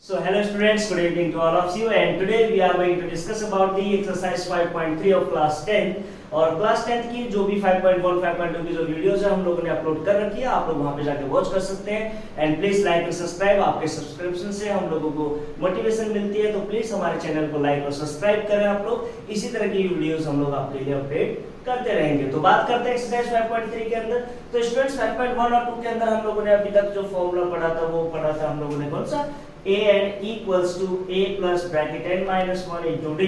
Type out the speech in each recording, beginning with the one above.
So hello students, good evening to all of you, and today we are going to discuss about the exercise 5.3 of class 10 और class 10 की जो भी 5.1 5.2 की जो videos है हम लोगों ने अपलोड कर रखी है, आप लोग वहां पे जाके वॉच कर सकते हैं। एंड प्लीज लाइक और सब्सक्राइब, आपके सब्सक्रिप्शन से हम लोगों को मोटिवेशन मिलती है, तो प्लीज हमारे चैनल को लाइक और सब्सक्राइब करें आप लोग। इसी तरह की वीडियोस हम लोग आपके लिए अपडेट करते रहेंगे। तो बात करते हैं एक्सरसाइज 5.3 के अंदर। तो स्टूडेंट्स 5.1 और 2 के अंदर हम लोगों ने अभी तक जो फॉर्मूला पढ़ा था वो पढ़ा था हम लोगों ने कौन सा, an equals to a plus bracket n minus 1 into d।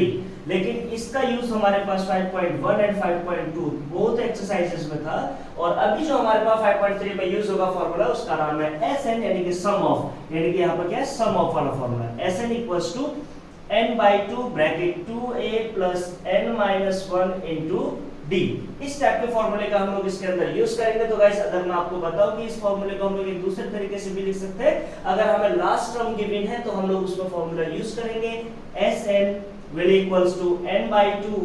लेकिन इसका यूज हमारे पास 5.1 एंड 5.2 बोथ एक्सरसाइजेस में था, और अभी जो हमारे पास 5.3 में यूज होगा फॉर्मूला उसका नाम है sn, यानी कि सम ऑफ, यानी कि यहाँ पर क्या है, सम ऑफ वाला formula. sn equals to n by 2 bracket 2a plus n minus 1 into d। इस टाइप के फॉर्मूले का हम लोग इसके अंदर यूज करेंगे। तो गाइस अगर मैं आपको बताऊं कि इस फॉर्मूले को हम लोग एक दूसरे तरीके से भी लिख सकते हैं। अगर हमें लास्ट टर्म गिवन है तो हम लोग उसमें फॉर्मूला यूज करेंगे sn will equals to n by 2,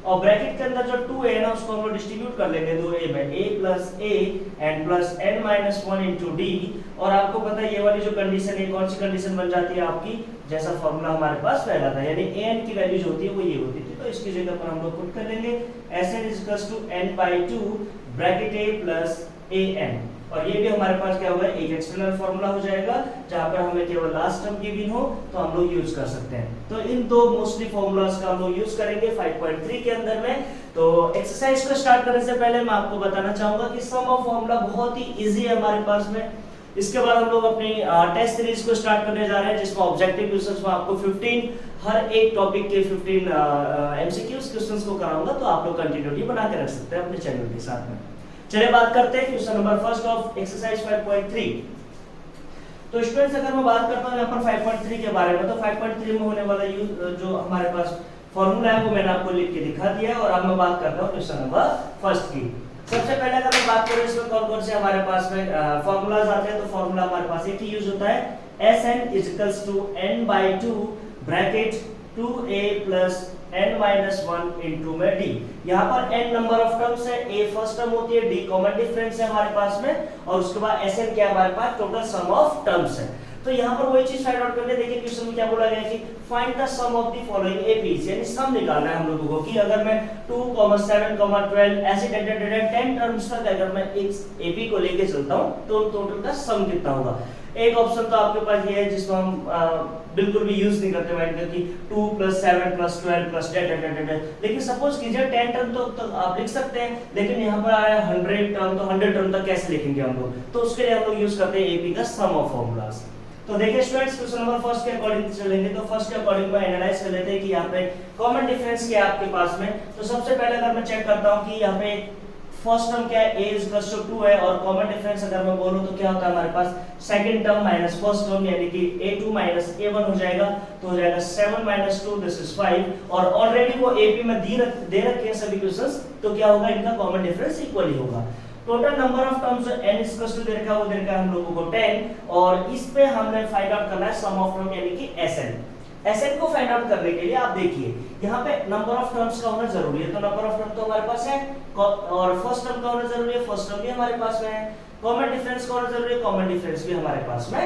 और ब्रैकेट के अंदर जो 2a है ना उसको हम लोग डिस्ट्रीब्यूट कर लेंगे 2a में, a plus a and plus n minus 1 into d। और आपको पता है ये वाली जो कंडीशन है कौन सी कंडीशन बन जाती है आपकी, जैसा फॉर्मूला हमारे पास पहला था, यानी an की वैल्यू जो होती है वो ये होती थी। तो इसकी जगह पर हम लोग पुट कर लेंगे sn is equals to n by 2 bracket a plus an, और ये भी हमारे पास क्या होगा, एक एक्सटर्नल फॉर्मूला हो जाएगा जहां पर हमें केवल लास्ट टर्म गिवन हो तो हम लोग यूज कर सकते हैं। तो इन दो मोस्टली फॉर्मूलाज का हम लोग यूज करेंगे 5.3 के अंदर में। तो एक्सरसाइज को स्टार्ट करने से पहले मैं आपको बताना चाहूंगा कि सम ऑफ फॉर्मूला बहुत ही इजी है हमारे पास में। इसके बाद हम लोग अपनी टेस्ट सीरीज को स्टार्ट करने जा रहे हैं, जिसमें ऑब्जेक्टिव क्वेश्चंस में आपको 15 हर एक टॉपिक के 15 एमसीक्यूज क्वेश्चंस को कराऊंगा, तो आप लोग कंटिन्यूटी बना के रख सकते हैं अपने चैनल के साथ में। चलिए बात करते हैं question number first of exercise 5.3। तो स्टूडेंट्स अगर मैं बात करता हूं यहां पर 5.3 के बारे में, तो 5.3 में होने वाला जो हमारे पास फॉर्मूला है वो मैंने आपको लिख के दिखा दिया है। और अब मैं बात करता हूं क्वेश्चन नंबर फर्स्ट की। सबसे पहले अगर मैं बात करूं इसमें कौन कौन से हमारे पास में फॉर्मूलाज आते हैं, तो फॉर्मूला हमारे पास एक ही यूज होता है sn is equals to n by 2 bracket 2a plus n minus 1 into में d। यहाँ पर n नंबर ऑफ टर्म्स है, a फर्स्ट टर्म होती है, d कॉमन डिफरेंस है हमारे पास में, और उसके बाद sn क्या हमारे पास टोटल सम ऑफ टर्म्स है। तो यहाँ पर वही चीज फाइंड आउट करने, देखिए क्वेश्चन में क्या बोला गया है कि find the sum of the following APs, यानी सम निकालना है हम लोगों को कि अगर मैं 2, 7, 12 ऐसे 10 टर्म्स तक अगर मैं एक एपी को लेके चलता हूँ तो टोटल का सम कितना होगा। एक ऑप्शन तो आपके पास ये है जिसको हम बिल्कुल भी यूज नहीं करते माइंड कि 2 + 7 + 12 + 10, लेकिन सपोज कीजिए 10 टर्म तो आप लिख सकते हैं, लेकिन यहाँ पर आया 100 टर्म, तो 100 टर्म तक कैसे लिखेंगे हम लोग, तो उसके लिए हम लोग यूज करते हैं एपी का सम ऑफ फॉर्मूलाज। तो देखिए स्टूडेंट्स क्वेश्चन नंबर फर्स्ट के अकॉर्डिंग चलेंगे, तो फर्स्ट के अकॉर्डिंग में एनालाइज कर लेते हैं कि यहाँ पे कॉमन डिफरेंस क्या है आपके पास में। तो सबसे पहले अगर मैं चेक करता हूँ कि यहाँ पे फर्स्ट टर्म क्या है, a is 2 है, और कॉमन डिफरेंस अगर मैं बोलूं तो क्या होता है हमारे पास, second term minus first term, यानी कि a2 माइनस a1 हो जाएगा, तो हो जाएगा 7 - 2 दिस इज 5। और ऑलरेडी वो एपी में दे रखे हैं सभी क्वेश्चंस, तो क्या होगा, इनका कॉमन डिफरेंस इक्वल ही होगा। Total number of terms n is दे रखा है, वो दे रखा है हम लोगों को 10, और इस पे हमने फाइंड आउट करना है सम ऑफ टर्म यानी कि sn को फाइंड आउट करने के लिए आप देखिए यहाँ पे नंबर ऑफ टर्म्स का होना जरूरी है, तो नंबर ऑफ टर्म तो हमारे पास है, और फर्स्ट टर्म का होना जरूरी है, फर्स्ट टर्म भी हमारे पास में है, कॉमन डिफरेंस का होना जरूरी है, कॉमन डिफरेंस भी हमारे पास में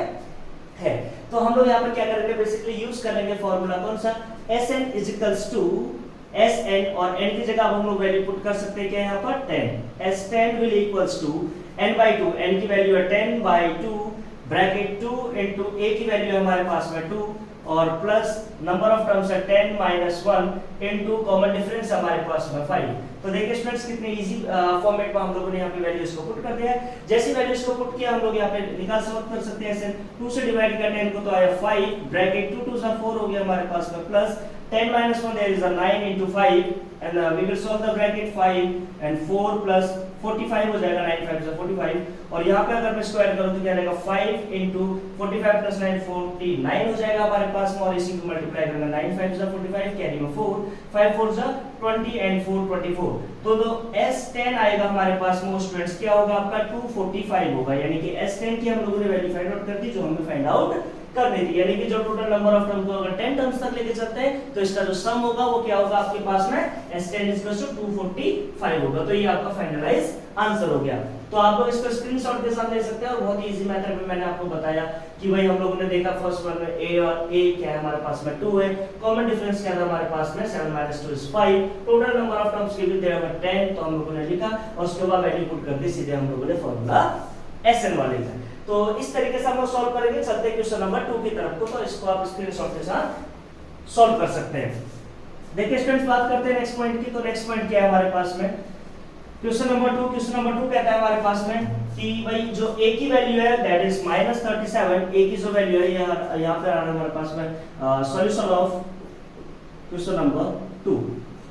है। तो हम लोग यहाँ पर क्या करेंगे, बेसिकली यूज करेंगे फॉर्मूला कौन सा, sn is equals to sn, और n की जगह हम लोग वैल्यू पुट कर सकते हैं क्या यहाँ पर 10, s10 will equals to n by 2, n की वैल्यू है 10 by 2 ब्रैकेट 2 into a की वैल्यू है हमारे पास में 2, और प्लस नंबर ऑफ टर्म्स है 10 - 1 इनटू कॉमन डिफरेंस हमारे पास में 5। तो देखिए स्टूडेंट्स कितने इजी फॉर्मेट में हम लोगों ने यहाँ पे वैल्यूज को पुट कर दिया है। जैसी वैल्यूज को पुट किया हम लोग यहाँ पे निकाल कर सकते हैं। 2 से डिवाइड करते हैं इनको, तो आया 5 ब्रैकेट 2 2 4 हो गया हमारे पास में, plus 10 - 1 there is a 9 into 5 and we will solve the bracket 5 and 4 plus 45 हो जाएगा, 9 5 is 45, और यहाँ पे अगर मैं स्क्वायर करूँ तो क्या रहेगा, 5 into 45 plus 9 49 हो जाएगा हमारे पास में, और इसी को मल्टीप्लाई करेंगे 9 5 is 45, कैरी में 4 5 4 is 20 and 4 24, तो s10 आएगा हमारे पास में स्टूडेंट्स क्या होगा आपका 245 होगा, यानी कि s10 की हम लोगों ने वैल्यू फाइंड आउट कर दी जो हमें फाइंड आउट करनी थी, यानी कि जो टोटल नंबर ऑफ टर्म को अगर 10 टर्म्स तक लेके चलते हैं तो इसका जो सम होगा वो क्या होगा आपके पास में S10 = 245 होगा। तो ये आपका फाइनलाइज आंसर हो गया। तो आप लोग इसको स्क्रीनशॉट के साथ ले सकते हैं और बहुत ही इजी मेथड में मैंने आपको बताया कि भाई हम लोगों ने देखा फर्स्ट वन में a और a क्या है हमारे पास में 2 है, कॉमन डिफरेंस क्या था हमारे पास में 7 - 2 = 5, total number of terms given there हमें 10, तो हम लोगों ने लिखा और उसके बाद वैल्यू पुट कर दी, सीधे हम लोगों ने फार्मूला SN वाले का। तो इस तरीके से हम लोग सॉल्व करेंगे। चलते हैं क्वेश्चन नंबर 2 की तरफ को, तो इसको आप स्क्रीनशॉट के साथ सॉल्व कर सकते हैं। देखिए स्टूडेंट्स बात करते हैं नेक्स्ट पॉइंट की। तो नेक्स्ट पॉइंट क्या है हमारे पास में, क्वेश्चन नंबर 2 कहता है हमारे पास में कि भाई जो a की वैल्यू है दैट इज -37, a की जो वैल्यू है यहाँ पे आ रहा है हमारे पास में सॉल्यूशन ऑफ क्वेश्चन नंबर 2,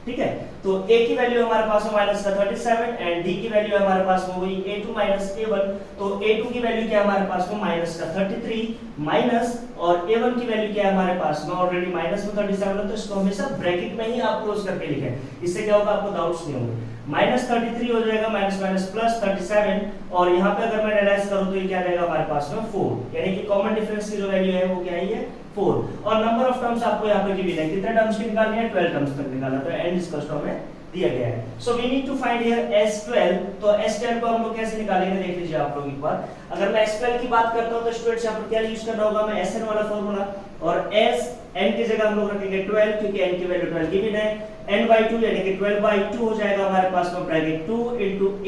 ठीक है। तो a की वैल्यू हमारे पास में -37 एंड d की वैल्यू हमारे पास में हुई a2 - a1, तो a2 की वैल्यू क्या है हमारे पास में -33 माइनस और a1 की वैल्यू क्या है हमारे पास में ऑलरेडी माइनस में 37 है, तो इसको हमेशा ब्रैकेट में ही आप क्लोज करके लिखें, इससे क्या होगा आपको डाउट्स नहीं होंगे। -33 हो जाएगा माइनस प्लस 37 और यहाँ पे अगर मैं एनालाइज करूँ तो ये क्या रहेगा हमारे पास में 4, यानी कि कॉमन डिफरेंस की जो वैल्यू है वो क्या है 4। और नंबर ऑफ टर्म्स आपको यहाँ पे गिवन है, कितने टर्म्स की निकालनी है 12 टर्म्स तक निकालना, तो n = हमें दिया गया है। So we need to find here S12। तो S12 को हम लोग कैसे निकालेंगे देख लीजिए आप लोग एक बार। अगर मैं S12 की बात करता हूं तो स्टूडेंट्स यहां पर क्या यूज करना होगा, मैं SN वाला फार्मूला और S n की जगह हम लोग रखेंगे 12 क्योंकि n की वैल्यू 12 गिवन है, n/2 यानी कि 12/2 हो जाएगा हमारे पास में ब्रैकेट 2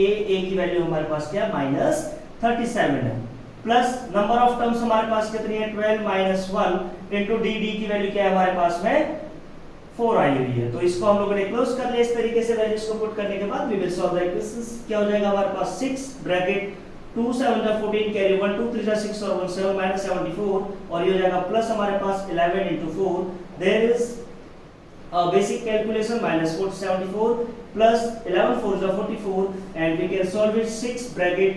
a की वैल्यू हमारे पास क्या -37 है, प्लस नंबर ऑफ टर्म्स हमारे पास कितनी है 12 - 1 d की वैल्यू क्या है हमारे पास में 4 आई हुई है। तो इसको हम लोगों ने क्लोज कर लिया इस तरीके से। वैल्यूज को पुट करने के बाद we will solve the equations. क्या हो जाएगा हमारे पास 6 ब्रैकेट 2 7 जा 14 कैरी 1 2 3 जा 6 और 1 7 -74 और ये हो जाएगा प्लस हमारे पास 11 × 4 there is basic calculation -474 plus 11 4 is 44 and we can solve it 6 bracket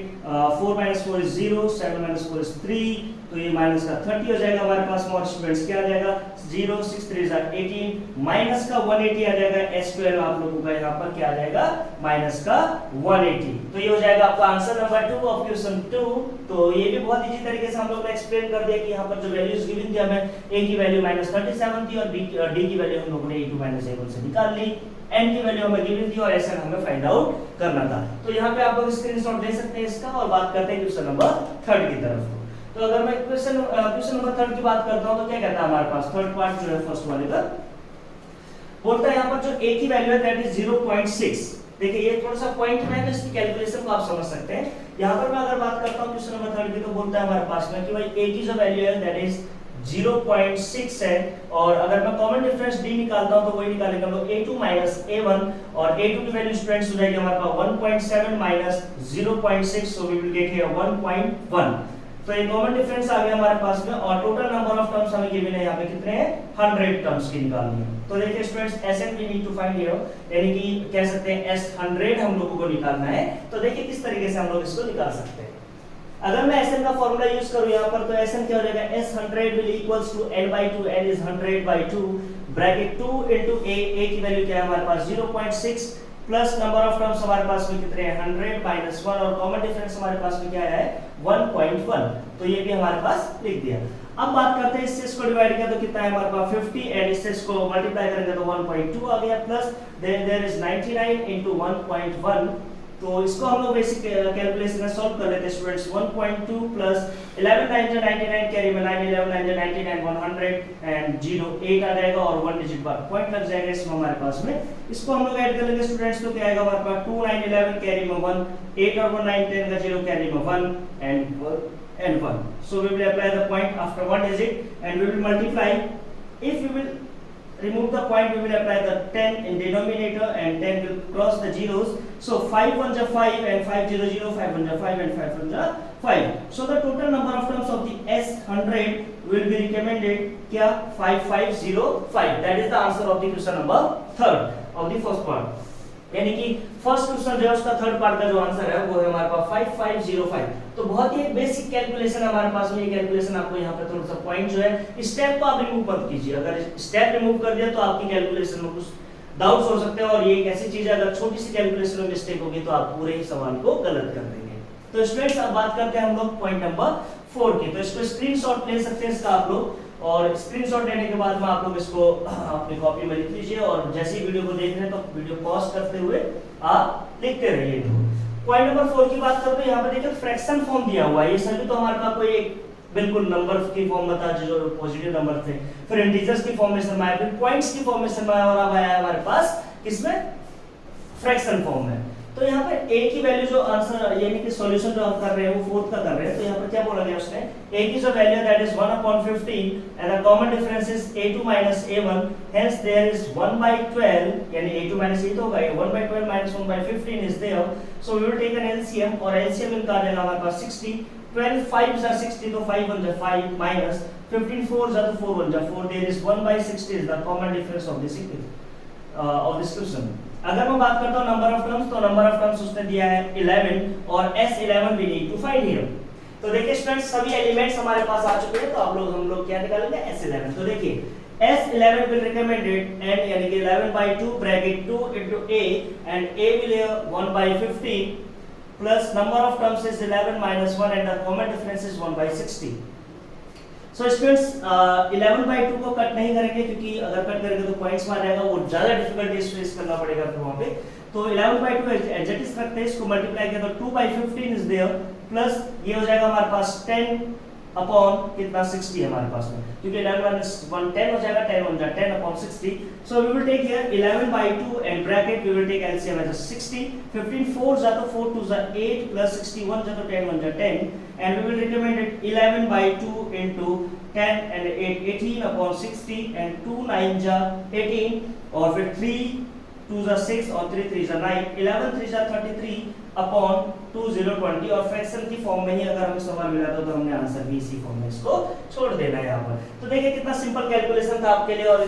4 - 4 is 0 7 - 4 is 3, तो ये माइनस का 30 हो जाएगा हमारे पास में। स्टूडेंट्स क्या आ जाएगा 0 6 3 is 18 माइनस का 180 आ जाएगा। S12 आप लोगों का यहाँ पर क्या आ जाएगा माइनस का 180, तो ये हो जाएगा आपका आंसर नंबर 2 ऑफ क्वेश्चन 2। तो ये भी बहुत इजी तरीके से हम लोग ने एक्सप्लेन कर दिया कि यहाँ पर जो वैल्यूज गिवन थी हमें a की वैल्यू -37 थी और d की वैल्यू हम लोगों ने a2 - a1 से निकाल ली, n की वैल्यू हमें गिवन थी और SN हमें फाइंड आउट करना था। तो यहाँ पे आप लोग स्क्रीनशॉट ले सकते हैं इसका और बात करते हैं क्वेश्चन नंबर 3 की तरफ। तो अगर मैं क्वेश्चन नंबर 3 की बात करता हूँ तो क्या कहता है हमारे पास थर्ड पार्ट जो है फर्स्ट वाले का बोलता है यहाँ पर जो a की वैल्यू है दैट इज 0.6। देखिए ये थोड़ा सा पॉइंट में है तो इसकी कैलकुलेशन को आप समझ सकते हैं। यहाँ पर मैं अगर बात करता हूँ क्वेश्चन नंबर 3 की तो बोलता है हमारे पास में कि भाई a की जो वैल्यू है दैट इज 0.6 है और अगर मैं कॉमन डिफरेंस d निकालता हूं तो वही निकालेंगे हम लोग a2 - a1 और a2 की वैल्यू स्टूडेंट्स हो जाएगी हमारे पास 1.7 - 0.6, so we will get here 1.1। तो ये कॉमन डिफरेंस आ गया हमारे पास में और टोटल नंबर ऑफ टर्म्स हमें गिवन है यहाँ पे कितने हैं 100 टर्म्स की निकालनी है। तो देखिए students SN we need to find here, यानी कि कह सकते हैं S100 हम लोगों को निकालना है। तो देखिए किस तरीके से हम लोग इसको निकाल सकते हैं। अगर मैं SN का फॉर्मूला यूज करूं यहाँ पर तो SN क्या हो जाएगा S100 will equals to n/2, n is 100/2 bracket 2 into a की वैल्यू क्या है हमारे पास 0.6 प्लस नंबर ऑफ टर्म्स हमारे पास में कितने हैं 100 - 1 और कॉमन डिफरेंस हमारे पास में क्या है 1.1, तो ये भी हमारे पास लिख दिया। अब बात करते हैं इससे इसको डिवाइड किया तो कितना है हमारे पास 50 एंड इससे इसको मल्टीप्लाई करेंगे तो 1.2 आ गया प्लस देयर इज 99 into 1.1। तो इसको हम लोग बेसिक कैलकुलेशन में सॉल्व कर लेते हैं स्टूडेंट्स। 1.2 प्लस 11 9 जा 99 कैरी में 9 11 9 जा 99 100 एंड 0 8 आ जाएगा और 1 डिजिट बाद पॉइंट लग जाएगा इसमें हमारे पास में। इसको हम लोग ऐड कर लेंगे स्टूडेंट्स तो क्या आएगा हमारे पास 2 9 11 कैरी में 1 8 और 1 9 10 का 0 कैरी में 1 and 1, so we will apply the point after one digit and we will multiply. If we will remove the point we will apply the 10 in denominator and 10 will cross the zeros, so 5 1 ja 5 and 5 0 0 5 1 ja 5 and 5 1 ja 5, so the total number of terms of the S100 will be recommended kya 5505, that is the answer of the question number 3rd of the first part। यानी कि first question जो है उसका third part का जो answer है वो है हमारे पास 5505। तो बहुत ही बेसिक कैलकुलेशन हमारे पास में। ये कैलकुलेशन आपको यहाँ पे थोड़ा सा पॉइंट जो है स्टेप को आप रिमूव मत कीजिए, अगर स्टेप रिमूव कर दिया तो आपकी कैलकुलेशन में कुछ डाउट्स हो सकते हैं और ये एक ऐसी चीज है अगर छोटी सी कैलकुलेशन में मिस्टेक होगी तो आप पूरे ही सवाल को गलत कर देंगे। तो स्टूडेंट्स अब बात करते हैं हम लोग पॉइंट नंबर 4 की। तो इसको स्क्रीनशॉट ले सकते हैं इसका आप लोग, और स्क्रीनशॉट लेने के बाद में आप लोग इसको अपनी कॉपी में लिख लीजिए, और जैसे ही वीडियो को देख रहे हैं तो वीडियो पॉज करते हुए आप लिखते रहिए। पॉइंट नंबर 4 की बात करो तो यहाँ पर देखिए फ्रैक्शन फॉर्म दिया हुआ है। ये सभी तो हमारे पास कोई एक बिल्कुल नंबर की फॉर्म बता जो पॉजिटिव नंबर थे, फिर इंटीजर्स की फॉर्मेशन में आया, फिर पॉइंट्स की फॉर्मेशन में आया, और अब आया हमारे पास किसमें, फ्रैक्शन फॉर्म में। तो यहाँ पे a की वैल्यू जो आंसर यानी कि सॉल्यूशन जो हम कर रहे हैं वो 4 का कर रहे हैं, तो यहाँ पर क्या बोला गया उसने, a की जो value that is 1/15 and the common difference is a2 a1, hence there is 1/12 यानी a2 a तो होगा 1/12 1/15 is there, so we will take an LCM, और एलसीएम इनका आ जाएगा हमारे पास 60, 12 5 जा 60 तो 5 1 जा 5 माइनस 15 4 जा तो 4 1 जा 4, there is 1/60 is the common difference of this question. अगर मैं बात करता हूं नंबर ऑफ टर्म्स, तो नंबर ऑफ टर्म्स उसने दिया है 11 और S11 we need to find here. तो देखिए स्टूडेंट्स सभी एलिमेंट्स हमारे पास आ चुके हैं, तो हम लोग क्या निकालेंगे, S11। तो देखिए S11 will recommended n यानी कि 11/2 bracket 2 into a and a will 1/15 plus number of terms is 11 minus 1 and the common difference is 1/60। So students 11/2 को कट नहीं करेंगे, क्योंकि अगर कट करेंगे तो पॉइंट्स में आ जाएगा, वो ज्यादा डिफिकल्टी फेस करना पड़ेगा फिर वहां पे। तो 11/2 एडजस्ट रखते हैं, इसको मल्टीप्लाई किया तो 2/15 इज देयर, प्लस ये हो जाएगा हमारे पास 10 अपॉन कितना 60 है हमारे पास में, क्योंकि 11 1 10 हो जाएगा, 10 1 जा 10 upon 60। So we will take here 11/2 and bracket we will take LCM as 60, 15 4 जा तो 4 2 जा 8 प्लस 61 जा तो 10 1 जा 10 and we will recommend it 11/2 into 10 and 8 18 upon 60 and 2 9 जा 18 और फिर 3 2 जा 6 और 3 3 जा 9 11 3 जा 33 अपॉन 2 0 20, और फ्रैक्शन की फॉर्म में ही अगर हमें सवाल मिला तो हमने आंसर भी इसी फॉर्म में इसको छोड़ देना है यहाँ पर। तो देखिए कितना सिंपल कैलकुलेशन था आपके लिए, और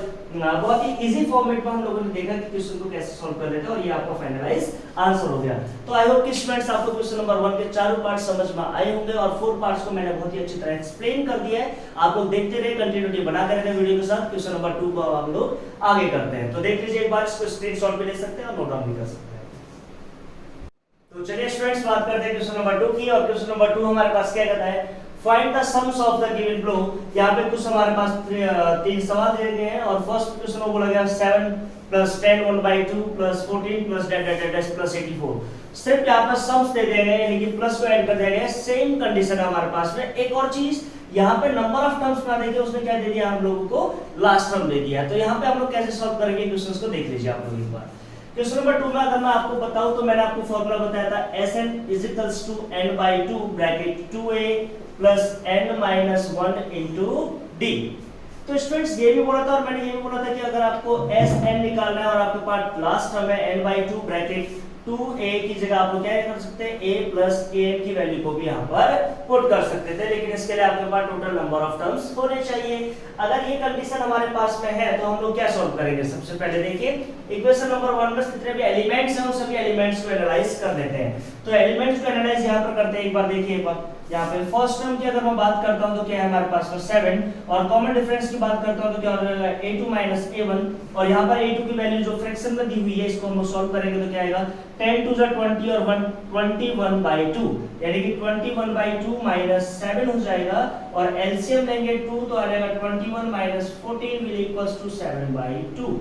बहुत ही इजी फॉर्मेट में हम लोगों ने देखा कि क्वेश्चन को कैसे सॉल्व कर लेते हैं, और ये आपका फाइनलाइज आंसर हो गया। तो आई होप कि स्टूडेंट्स आपको क्वेश्चन नंबर 1 के चारों पार्ट समझ में आए होंगे, और 4 पार्ट्स को मैंने बहुत ही अच्छी तरह एक्सप्लेन कर दिया है। आप लोग देखते रहे, कंटिन्यूटी बनाते रहे वीडियो के साथ। क्वेश्चन नंबर 2 को हम लोग आगे करते हैं, तो देख लीजिए एक बार, इसको स्क्रीनशॉट भी ले सकते हैं और नोट डाउन भी कर सकते हैं। तो चलिए स्टूडेंट्स बात करते हैं क्वेश्चन नंबर 2 की, और क्वेश्चन नंबर 2 हमारे पास क्या कहता है, find the sums of the given below. यहाँ पे कुछ हमारे पास 3 सवाल दिए गए हैं, और फर्स्ट क्वेश्चन में बोला गया 7 + 10 1/2 + 14 + डैश + 84। सिर्फ यहाँ पर सम्स दे दिए गए, यानी कि प्लस को ऐड कर दिया गया है। सेम कंडीशन है हमारे पास में। एक और चीज यहाँ पे नंबर ऑफ टर्म्स ना देखिए, उसने क्या दे दिया हम लोगों को, लास्ट टर्म दे दिया। तो यहाँ पे हम लोग कैसे सॉल्व करेंगे क्वेश्चंस को देख लीजिए आप लोग एक बार। क्वेश्चन नंबर 2 में अगर मैं आपको बताऊं तो मैंने आपको फॉर्मूला बताया था Sn = n/2 bracket 2a + n-1 * d। तो स्टूडेंट्स ये भी बोला था, और मैंने ये भी बोला था कि अगर आपको Sn निकालना है और आपके पास लास्ट टर्म है n/2 ब्रैकेट 2a की जगह आप लोग क्या कर सकते हैं, a + an की वैल्यू को भी यहाँ पर पुट कर सकते थे, लेकिन इसके लिए आपके पास टोटल नंबर ऑफ टर्म्स होने चाहिए। अगर ये कंडीशन हमारे पास में है तो हम लोग क्या सॉल्व करेंगे, सबसे पहले देखिए इक्वेशन नंबर 1 में जितने भी एलिमेंट्स हैं उन सभी एलिमेंट्स को एनालाइज कर लेते हैं। तो एलिमेंट्स को एनालाइज यहाँ पर करते हैं, एक बार देखिए। एक बार यहाँ पे फर्स्ट टर्म की अगर मैं बात करता हूँ तो क्या है हमारे पास में 7, और कॉमन डिफरेंस की बात करता हूँ तो क्या हो जाएगा a2 - a1, और यहाँ पर a2 की वैल्यू जो फ्रैक्शन में दी हुई है इसको हम सॉल्व करेंगे तो क्या आएगा 10 2 = 20 और 21/2, यानी कि 21/2 - 7 हो जाएगा, और एलसीएम लेंगे 2 तो आ जाएगा 21 - 14 will = 7/2,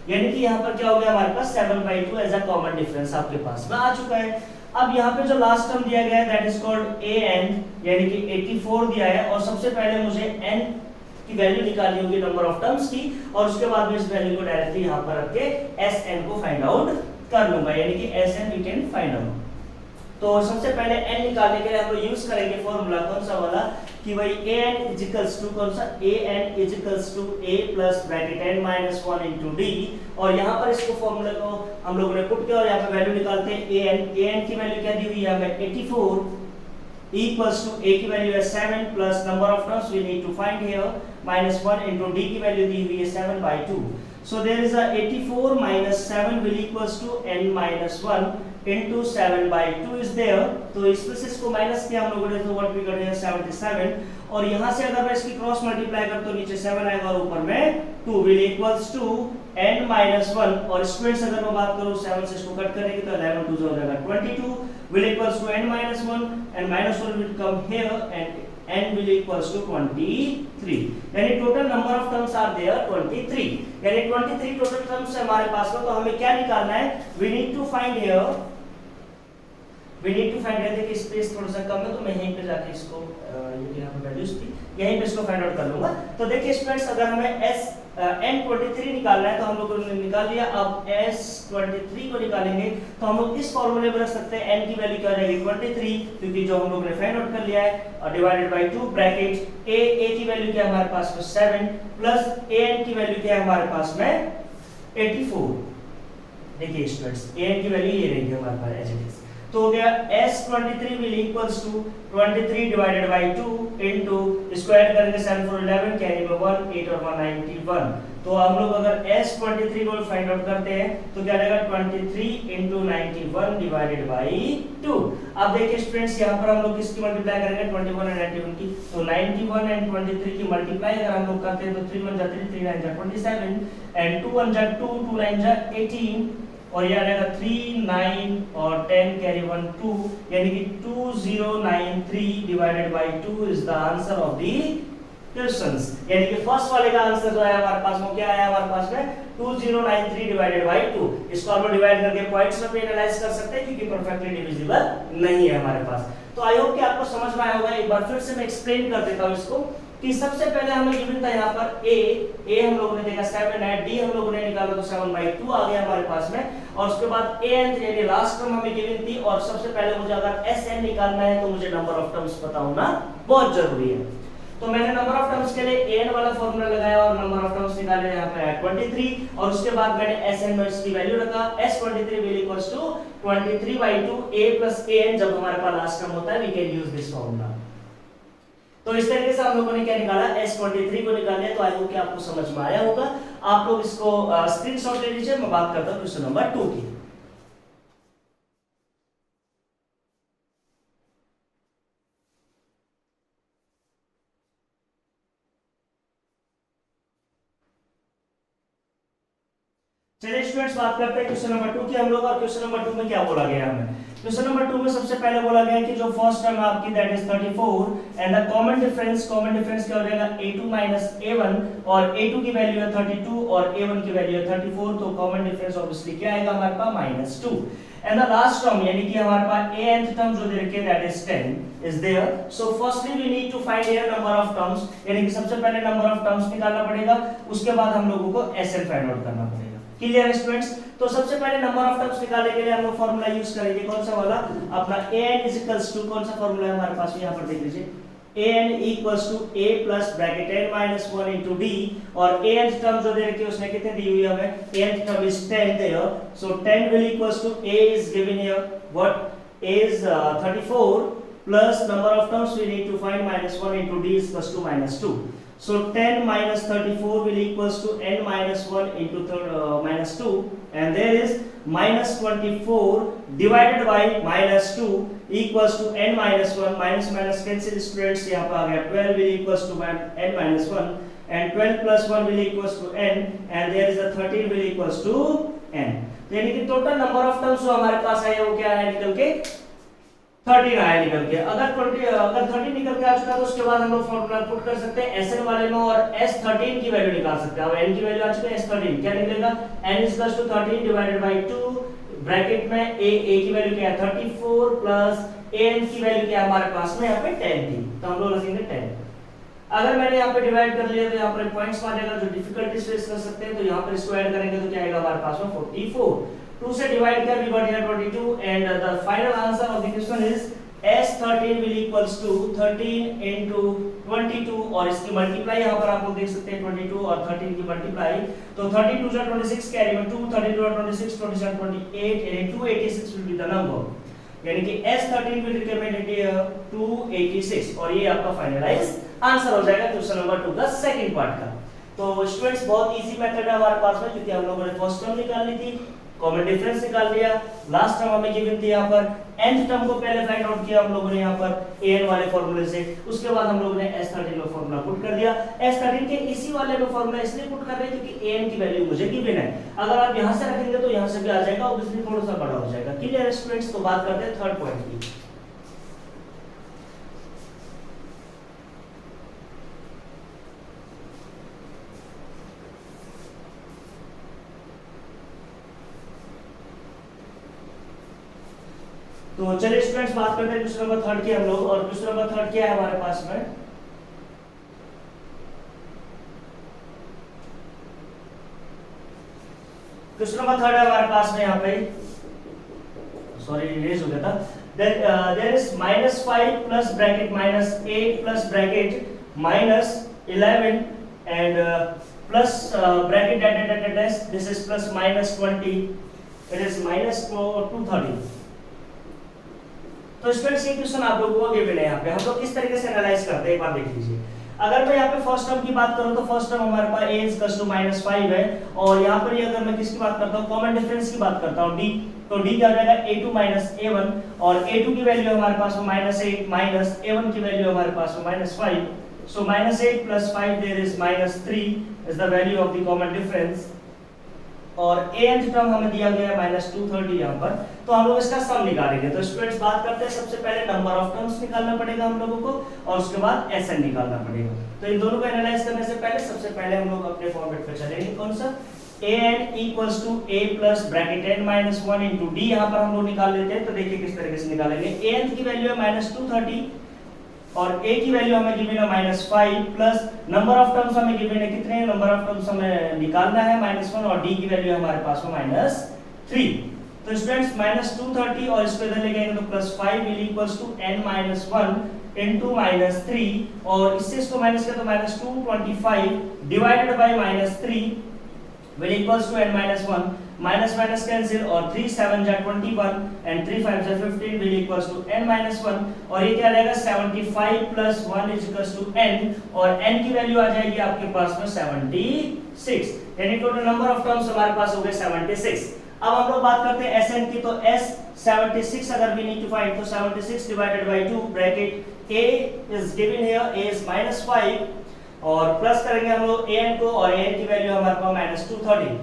यानी कि यहाँ पर क्या हो गया हमारे पास 7/2 एज अ कॉमन डिफरेंस आपके पास में आ चुका है। अब यहाँ पे जो लास्ट टर्म दिया गया है दैट इज कॉल्ड an, यानी कि 84 दिया है, और सबसे पहले मुझे n की वैल्यू निकालनी होगी नंबर ऑफ टर्म्स की, और उसके बाद में इस वैल्यू को डायरेक्टली यहाँ पर रख के Sn को फाइंड आउट कर लूंगा, यानी कि Sn we can find out. तो सबसे पहले n निकालने के लिए हम लोग यूज करेंगे फॉर्मूला कौन सा वाला, कि भाई an = कौन सा, an = a + bracket n-1 * d, और यहाँ पर इसको फॉर्मूला को हम लोगों ने पुट किया और यहाँ पे वैल्यू निकालते हैं। an की वैल्यू क्या दी हुई है हमें 84 = a की वैल्यू है 7 plus number of terms we need to find here -1 * d की वैल्यू दी हुई है 7/2। So there is a 84 - 7 will = n-1 into 7/2 is there। तो इसमें से इसको माइनस किया हम लोगों ने तो व्हाट वी गॉट है 77, और यहाँ से अगर मैं इसकी क्रॉस मल्टीप्लाई करता तो नीचे 7 आएगा और ऊपर में 2 will = n-1, और स्क्वायर अगर मैं बात करूँ 7 से इसको कट करेंगे तो 11 2 हो जाएगा 22 will = n-1 and -1 will come here and n will equals to 23, यानी total number of terms are there 23, यानी 23 टोटल टर्म्स है हमारे पास में। तो हमें क्या निकालना है, we need to find here, देखिए स्पेस थोड़ा सा कम है तो मैं यहीं पे जाके इसको यहाँ पे वैल्यूज थी यहीं पे इसको फाइंड आउट कर लूंगा। तो देखिए स्टूडेंट्स, अगर हमें n23 निकालना है तो हम लोगों ने निकाल लिया। अब s23 को निकालेंगे तो हम लोग इस फॉर्मूले में रख सकते हैं, n की वैल्यू क्या हो जाएगी 23, क्योंकि जो हम लोगों ने फाइंड आउट कर लिया है, डिवाइडेड बाय 2 ब्रैकेट a की वैल्यू क्या है हमारे पास में 7 प्लस an की वैल्यू क्या है हमारे पास में 84। देखिए स्टूडेंट्स, an की वैल्यू ये रहेगी हमारे पास एज इट इज। तो हो गया s23 will equals to 23 divided by 2 into square करेंगे 7 4 11 कैरी में 1 8 और 1 91। तो हम लोग अगर s23 को फाइंड आउट करते हैं तो क्या रहेगा 23 into 91 divided by 2। अब देखिए स्टूडेंट्स, यहाँ पर हम लोग किसकी मल्टीप्लाई करेंगे 21 और 91 की। तो 91 एंड 23 की मल्टीप्लाई अगर हम लोग करते हैं तो 3 1 जा 3 3 9 जा 27 एंड 2 1 जा 2 2 9 जा 18 और ये आ जाएगा 3 9 और 10 कैरी 1 2, यानी कि 2093 divided by 2 is the answer of the questions. यानी कि फर्स्ट वाले का आंसर जो है हमारे पास में क्या आया हमारे पास में 2093 डिवाइडेड बाय 2। इसको हम डिवाइड करके पॉइंट्स में भी एनालाइज कर सकते हैं क्योंकि परफेक्टली डिविजिबल नहीं है हमारे पास। तो आई होप कि आपको समझ में आया होगा। एक बार फिर से मैं एक्सप्लेन कर देता हूं इसको कि सबसे पहले हमें गिवन था यहाँ पर a हम लोगों ने देखा 7 है, d हम लोगों ने निकाला तो 7/2 आ गया हमारे पास में, और उसके बाद an यानी लास्ट टर्म हमें गिवन थी। और सबसे पहले मुझे अगर sn निकालना है तो मुझे नंबर ऑफ टर्म्स पता होना बहुत जरूरी है। तो मैंने नंबर ऑफ टर्म्स के लिए an वाला फार्मूला लगाया और नंबर ऑफ टर्म्स निकाले यहाँ पे 23, और उसके बाद मैंने sn में इसकी वैल्यू रखा s23 will equals to 23/2 a plus an। जब हमारे पास लास्ट टर्म होता है we can use this formula. तो इस तरीके से हम लोगों ने क्या निकाला, s23 को निकाल लिया। तो आई होप कि आपको समझ में आया होगा। आप लोग इसको स्क्रीनशॉट ले लीजिए। मैं बात करता हूं क्वेश्चन नंबर 2 की। चलिए स्टूडेंट्स, बात करते हैं क्वेश्चन नंबर 2 की हम लोग। और क्वेश्चन नंबर 2 में क्या बोला गया हमें, क्वेश्चन नंबर 2 में सबसे पहले बोला गया कि जो फर्स्ट टर्म आपकी that is 34 and the common difference क्या हो जाएगा a2 a1, और a2 की वैल्यू है 32 और a1 की वैल्यू है 34। तो कॉमन डिफरेंस ऑब्वियसली क्या आएगा हमारे पास -2 एंड द लास्ट टर्म यानी कि हमारे पास nth टर्म जो दे रखे है that is 10 is there. So firstly we need to find here number of terms, यानी कि सबसे पहले नंबर ऑफ टर्म्स निकालना पड़ेगा, उसके बाद हम लोगों को sn फाइंड आउट करना पड़ेगा। क्लियर है स्टूडेंट्स? तो सबसे पहले नंबर ऑफ टर्म्स निकालने के लिए हम लोग फार्मूला यूज करेंगे कौन सा वाला, अपना an = कौन सा फार्मूला है हमारे पास, यहां पर देख लीजिए an = a plus bracket n minus 1 into d, और an टर्म जो दे रखी है उसने कितने दी हुई है हमें, an term is 10 there, so 10 will equals to a is given here, what is 34 plus number of terms we need to find -1 into d is equals to -2. So 10 minus 34 will equals to n minus 1 into -2, and there is -24 divided by -2 equals to n minus 1, minus cancel students, यहाँ पर आ गया 12 will equals to n minus 1 and 12 plus 1 will equals to n, and there is a 13 will equals to n। तो यानी कि total number of terms जो हमारे पास है वो क्या है निकल के 13 आया निकल के। अगर 13 निकल के आ चुका तो उसके बाद हम लोग फॉर्मूला पुट कर सकते हैं SN वाले में और S13 की वैल्यू निकाल सकते हैं। अब n की वैल्यू आ चुकी है S13, क्या निकलेगा n = 13 डिवाइडेड बाय 2 ब्रैकेट में a की वैल्यू क्या है 34 प्लस an की वैल्यू क्या है हमारे पास में यहाँ पे 10 थी, तो हम लोग लिखेंगे 10। अगर मैंने यहाँ पे डिवाइड कर लिया तो यहाँ पर पॉइंट्स आ जाएगा जो डिफिकल्टीज फेस कर सकते हैं। तो यहाँ पर इसको ऐड करेंगे तो क्या आएगा हमारे पास में 44, 2 से डिवाइड कर we got here 22 and the final answer of the question is S13 will equals to 13 into 22, और इसकी मल्टीप्लाई यहाँ पर आप लोग देख सकते हैं 22 और 13 की मल्टीप्लाई, तो 32 से 26 कैरी में 2, 32 और 26 27 28 यानी 286 will be the number, यानी कि S13 will recommend 286, और ये आपका फाइनलाइज आंसर हो जाएगा क्वेश्चन नंबर 2 का सेकंड पार्ट का। तो स्टूडेंट्स बहुत इजी मेथड है हमारे पास में, क्योंकि हम लोगों ने फर्स्ट टर्म निकालनी थी, कॉमन डिफरेंस निकाल लिया, लास्ट टर्म हमें गिवन थी यहाँ पर, nth टर्म को पहले फाइंड आउट किया हम लोगों ने यहाँ पर an वाले फार्मूले से, उसके बाद हम लोगों ने S13 में फार्मूला पुट कर दिया। S13 के इसी वाले में फार्मूला इसलिए पुट कर रहे हैं क्योंकि an की वैल्यू मुझे गिवन है, अगर आप यहाँ से रखेंगे तो यहाँ से भी आ जाएगा, ऑब्वियसली थोड़ा सा बड़ा हो जाएगा। Clear students? तो बात करते हैं थर्ड पॉइंट की। तो चलिए स्टूडेंट्स बात करते हैं क्वेश्चन नंबर 3 की हम लोग। और क्वेश्चन नंबर 3 क्या है हमारे पास में, क्वेश्चन नंबर 3 है हमारे पास में यहाँ पे, सॉरी इरेज हो गया था। There is -5 plus bracket -8 plus bracket -11 and plus bracket dash this is plus -20 it is -230। तो स्टूडेंट्स ये क्वेश्चन आप लोगों को गिवन है। यहाँ पे हम लोग किस तरीके से एनालाइज करते हैं एक बार देख लीजिए। अगर मैं यहाँ पे फर्स्ट टर्म की बात करूं तो फर्स्ट टर्म हमारे पास a इक्वल्स टू -5 है, और यहाँ पर ये अगर मैं किसकी बात करता हूँ, कॉमन डिफरेंस की बात करता हूँ d, तो d क्या हो जाएगा a2 a1, और a2 की वैल्यू हमारे पास में -8 माइनस a1 की वैल्यू हमारे पास में -5, so -8 plus 5 there is -3 is the value of the common difference, और nth टर्म हमें दिया गया है -230 यहाँ पर। तो हम लोग इसका सम निकालेंगे। तो स्टूडेंट्स बात करते हैं, सबसे पहले नंबर ऑफ टर्म्स निकालना पड़ेगा हम लोगों को, और उसके बाद Sn निकालना पड़ेगा। तो इन दोनों को एनालाइज करने से पहले सबसे पहले हम लोग अपने फॉर्मेट पे चलेंगे। कौन सा, an equals to a plus bracket n minus 1 into d, यहाँ पर हम लोग निकाल लेते हैं। तो देखिए किस तरीके से निकालेंगे। an की वैल्यू है -230 और a की वैल्यू हमें गिवन है -5 प्लस नंबर ऑफ टर्म्स हमें गिवन है कितने, नंबर ऑफ टर्म्स हमें निकालना है -1, और d की वैल्यू हमारे पास में -3। तो स्टूडेंट्स -230 और इसको इधर ले जाएंगे तो +5 will equals to n minus 1 into -3, और इससे इसको माइनस किया तो -225 divided by -3 will equals to n minus 1, minus minus cancel, और 3 7 जा 21 and 3 5 जा 15 will equals to n minus 1, और ये क्या आ जाएगा 75 plus 1 is equals to n, और n की वैल्यू आ जाएगी आपके पास में 76, यानी टोटल नंबर ऑफ टर्म्स हमारे पास हो गए 76। अब हम लोग बात करते हैं Sn की। तो S 76 अगर we need to find, तो 76 divided by 2 bracket a is given here, a is -5, और प्लस करेंगे हम लोग an को, और an की वैल्यू हमारे पास -230।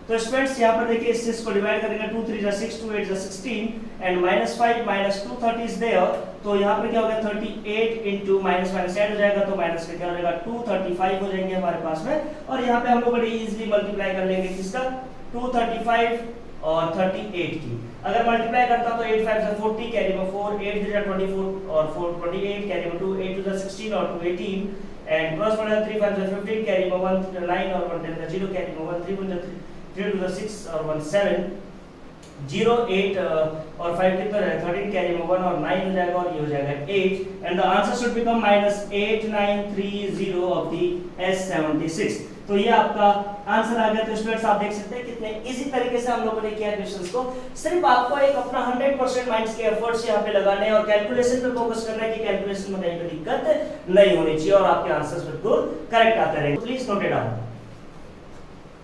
तो स्टूडेंट्स यहाँ पर देखिए इस को डिवाइड करेंगे, 2 3 जा 6 2 8 जा 16 एंड -5 -230 इज देयर। तो यहाँ पर क्या हो गया 38 into माइनस माइनस ऐड हो जाएगा, तो माइनस का क्या हो जाएगा 235 हो जाएंगे हमारे पास में। और यहाँ पे हम लोग बड़ी इजीली मल्टीप्लाई कर लेंगे किसका, 235 और 38 की। अगर मल्टीप्लाई करता तो 8 5 जा 40 कैरी में 4, 8 3 जा 24 और 4 28 कैरी में 2, 8 2 जा 16 और 2 18 एंड क्रॉस मल्टीप्लाई 3 5 जा 15 कैरी में 1 9 और 1 10 0 कैरी में 1 3 1 जा 3 2 जा 6 और 1 7 0 8 और 5 कितना है 13 कैरी में 1 और 9 हो जाएगा, और ये हो जाएगा 8, and the answer should become -8930 of the S76। तो ये आपका आंसर आ गया। तो स्टूडेंट्स आप देख सकते हैं कितने इजी तरीके से हम लोगों ने किया क्वेश्चंस को। सिर्फ आपको एक अपना 100% माइंड्स के एफर्ट्स यहाँ पे लगाने हैं और कैलकुलेशन पे फोकस करना है कि कैलकुलेशन में कहीं कोई दिक्कत नहीं होनी चाहिए और आपके आंसर्स बिल्कुल करेक्ट आते रहेंगे। Please note it down.